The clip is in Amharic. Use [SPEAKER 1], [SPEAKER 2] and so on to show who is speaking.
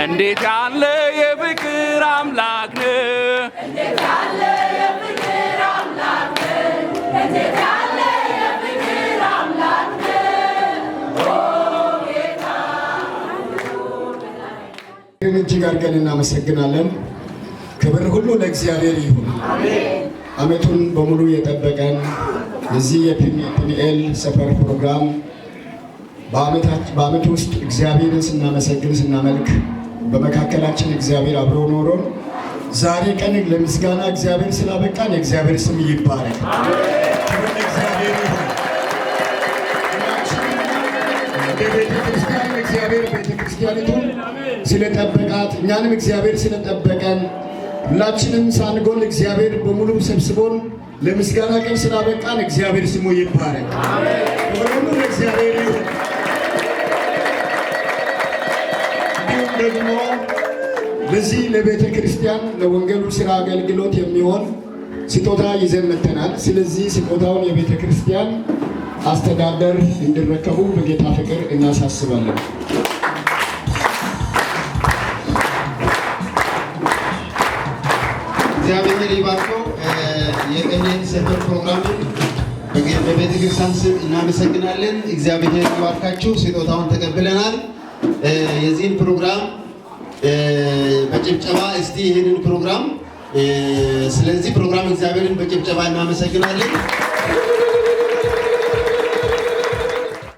[SPEAKER 1] እንዴት ያለ የፍቅር አምላክ ነህ! እንዴት ያለ የፍቅር አምላክ ነህ! እንዴት ያለ የፍቅር አምላክ ነህ! ኦ ጌታ
[SPEAKER 2] እጅግ አድርገን እናመሰግናለን። ክብር ሁሉ ለእግዚአብሔር ይሁን። አሜን። ዓመቱን በሙሉ የጠበቀን የዚህ የፒኒኤል ሰፈር ፕሮግራም በዓመት ውስጥ እግዚአብሔርን ስናመሰግን ስናመልክ በመካከላችን እግዚአብሔር አብሮ ኖሮ ዛሬ ቀን ለምስጋና እግዚአብሔር ስላበቃን የእግዚአብሔር ስም ይባረክ። ክብር ለእግዚአብሔር ይሁን። ቤተክርስቲያን እግዚአብሔር ቤተክርስቲያኒቱን ስለጠበቃት እኛንም እግዚአብሔር ስለጠበቀን ሁላችንም ሳንጎል እግዚአብሔር በሙሉ ሰብስቦን ለምስጋና ቀን ስላበቃን እግዚአብሔር ስሙ ይባረክ። ክብር ሁሉ ለእግዚአብሔር ይሁን። ደግሞ ለዚህ ለቤተ ክርስቲያን ለወንጌሉ ስራ አገልግሎት የሚሆን ስጦታ ይዘን መጥተናል። ስለዚህ ስጦታውን የቤተ ክርስቲያን አስተዳደር እንዲረከቡ በጌታ ፍቅር እናሳስባለን።
[SPEAKER 3] እግዚአብሔር ይባርከው። የቀኔን ሰፈር ፕሮግራምን በቤተ ክርስቲያን ስም እናመሰግናለን። እግዚአብሔር ይባርካችሁ። ስጦታውን ተቀብለናል። የዚህን ፕሮግራም በጭብጨባ እስቲ ይህንን ፕሮግራም ስለዚህ ፕሮግራም እግዚአብሔርን በጭብጨባ እናመሰግናለን።